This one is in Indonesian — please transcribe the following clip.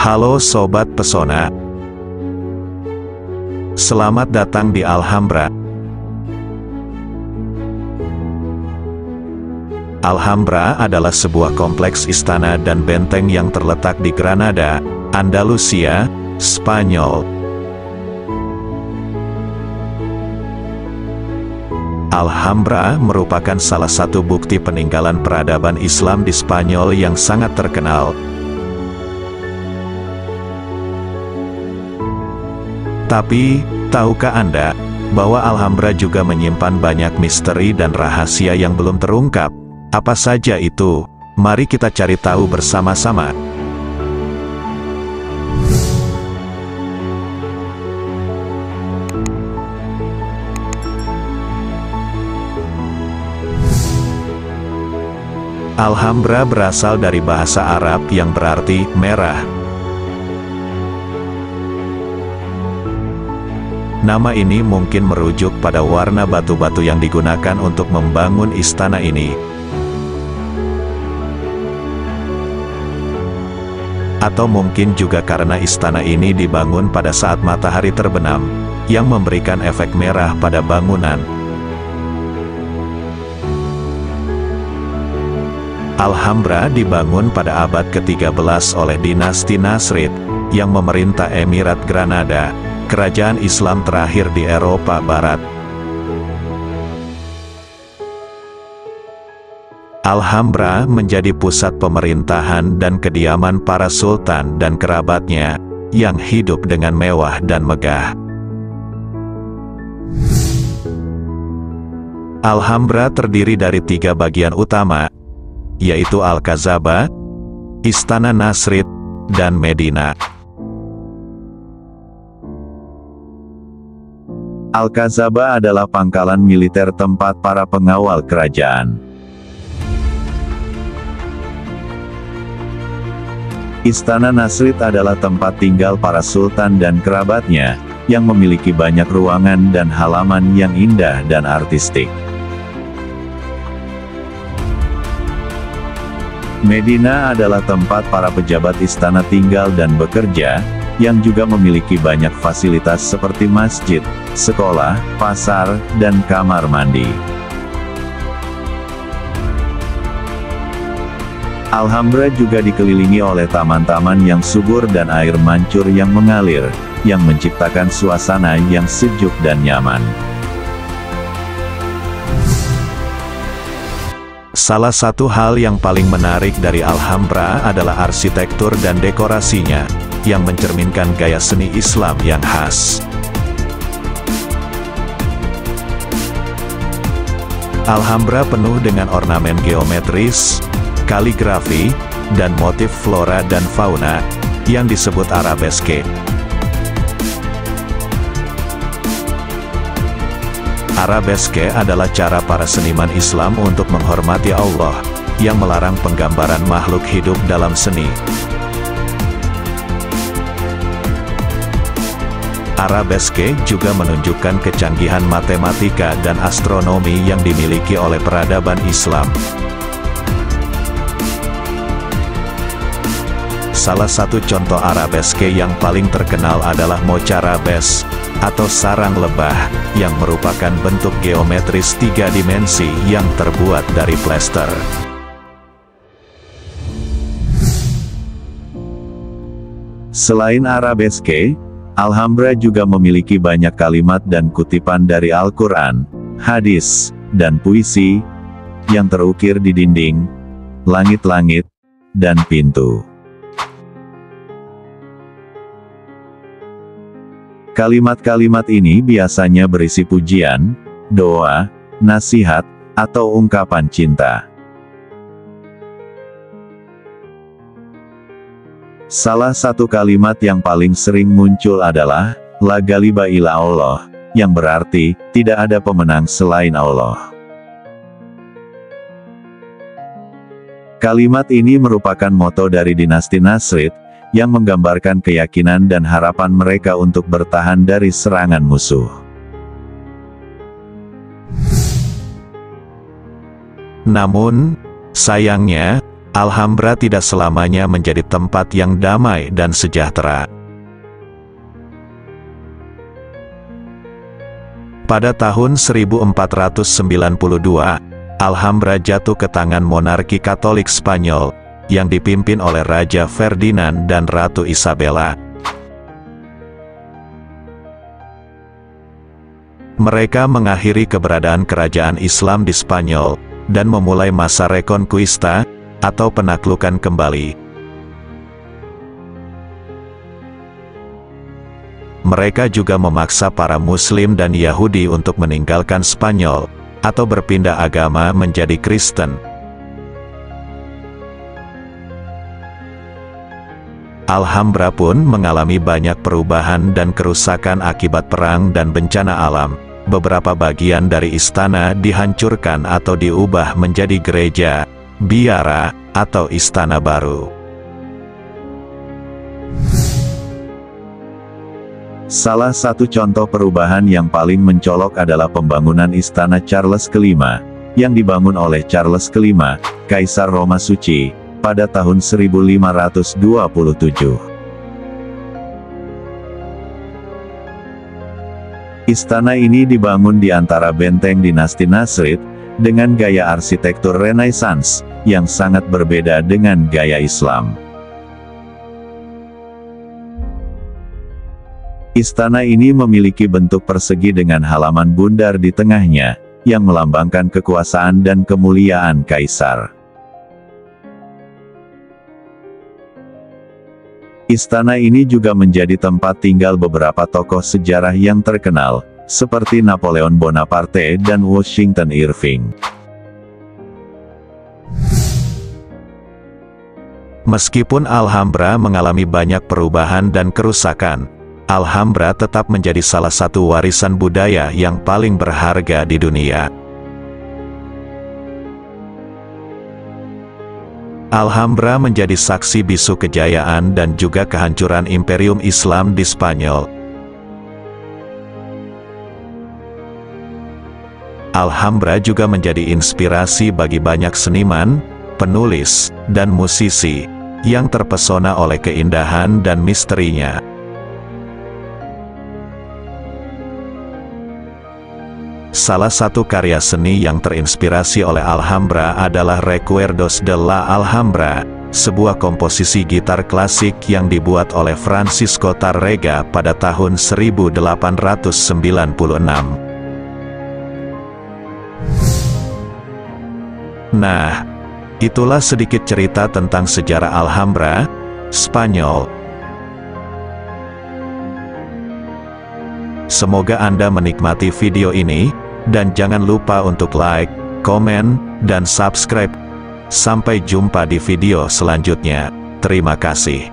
Halo Sobat Pesona. Selamat datang di Alhambra. Alhambra adalah sebuah kompleks istana dan benteng yang terletak di Granada, Andalusia, Spanyol. Alhambra merupakan salah satu bukti peninggalan peradaban Islam di Spanyol yang sangat terkenal. Tapi, tahukah Anda, bahwa Alhambra juga menyimpan banyak misteri dan rahasia yang belum terungkap? Apa saja itu? Mari kita cari tahu bersama-sama. Alhambra berasal dari bahasa Arab yang berarti merah. Nama ini mungkin merujuk pada warna batu-batu yang digunakan untuk membangun istana ini. Atau mungkin juga karena istana ini dibangun pada saat matahari terbenam, yang memberikan efek merah pada bangunan. Alhambra dibangun pada abad ke-13 oleh dinasti Nasrid, yang memerintah Emirat Granada, kerajaan Islam terakhir di Eropa Barat. Alhambra menjadi pusat pemerintahan dan kediaman para sultan dan kerabatnya, yang hidup dengan mewah dan megah. Alhambra terdiri dari 3 bagian utama, yaitu Alcazaba, Istana Nasrid, dan Medina. Alcazaba adalah pangkalan militer tempat para pengawal kerajaan. Istana Nasrid adalah tempat tinggal para sultan dan kerabatnya, yang memiliki banyak ruangan dan halaman yang indah dan artistik. Medina adalah tempat para pejabat istana tinggal dan bekerja, yang juga memiliki banyak fasilitas seperti masjid, sekolah, pasar, dan kamar mandi. Alhambra juga dikelilingi oleh taman-taman yang subur dan air mancur yang mengalir, yang menciptakan suasana yang sejuk dan nyaman. Salah satu hal yang paling menarik dari Alhambra adalah arsitektur dan dekorasinya, yang mencerminkan gaya seni Islam yang khas. Alhambra penuh dengan ornamen geometris, kaligrafi, dan motif flora dan fauna, yang disebut arabeske. Arabeske adalah cara para seniman Islam untuk menghormati Allah, yang melarang penggambaran makhluk hidup dalam seni. Arabeske juga menunjukkan kecanggihan matematika dan astronomi yang dimiliki oleh peradaban Islam. Salah satu contoh arabeske yang paling terkenal adalah Mocarabes, atau sarang lebah, yang merupakan bentuk geometris 3 dimensi yang terbuat dari plester. Selain arabeske, Alhambra juga memiliki banyak kalimat dan kutipan dari Al-Quran, hadis, dan puisi, yang terukir di dinding, langit-langit, dan pintu. Kalimat-kalimat ini biasanya berisi pujian, doa, nasihat, atau ungkapan cinta. Salah satu kalimat yang paling sering muncul adalah, La Ghaliba illa Allah, yang berarti, tidak ada pemenang selain Allah. Kalimat ini merupakan moto dari dinasti Nasrid, yang menggambarkan keyakinan dan harapan mereka untuk bertahan dari serangan musuh. Namun, sayangnya, Alhambra tidak selamanya menjadi tempat yang damai dan sejahtera. Pada tahun 1492, Alhambra jatuh ke tangan monarki Katolik Spanyol, yang dipimpin oleh Raja Ferdinand dan Ratu Isabella. Mereka mengakhiri keberadaan kerajaan Islam di Spanyol, dan memulai masa Reconquista, atau penaklukan kembali. Mereka juga memaksa para Muslim dan Yahudi untuk meninggalkan Spanyol, atau berpindah agama menjadi Kristen. Alhambra pun mengalami banyak perubahan dan kerusakan akibat perang dan bencana alam. Beberapa bagian dari istana dihancurkan atau diubah menjadi gereja, biara, atau istana baru. Salah satu contoh perubahan yang paling mencolok adalah pembangunan Istana Charles V, yang dibangun oleh Charles V, Kaisar Roma Suci, pada tahun 1527. Istana ini dibangun di antara benteng dinasti Nasrid, dengan gaya arsitektur Renaissance, yang sangat berbeda dengan gaya Islam. Istana ini memiliki bentuk persegi dengan halaman bundar di tengahnya, yang melambangkan kekuasaan dan kemuliaan kaisar. Istana ini juga menjadi tempat tinggal beberapa tokoh sejarah yang terkenal, seperti Napoleon Bonaparte dan Washington Irving. Meskipun Alhambra mengalami banyak perubahan dan kerusakan, Alhambra tetap menjadi salah satu warisan budaya yang paling berharga di dunia. Alhambra menjadi saksi bisu kejayaan dan juga kehancuran Imperium Islam di Spanyol. Alhambra juga menjadi inspirasi bagi banyak seniman, penulis, dan musisi, yang terpesona oleh keindahan dan misterinya. Salah satu karya seni yang terinspirasi oleh Alhambra adalah Recuerdos de la Alhambra, sebuah komposisi gitar klasik yang dibuat oleh Francisco Tárrega pada tahun 1896. Nah, itulah sedikit cerita tentang sejarah Alhambra, Spanyol. Semoga Anda menikmati video ini, dan jangan lupa untuk like, komen, dan subscribe. Sampai jumpa di video selanjutnya. Terima kasih.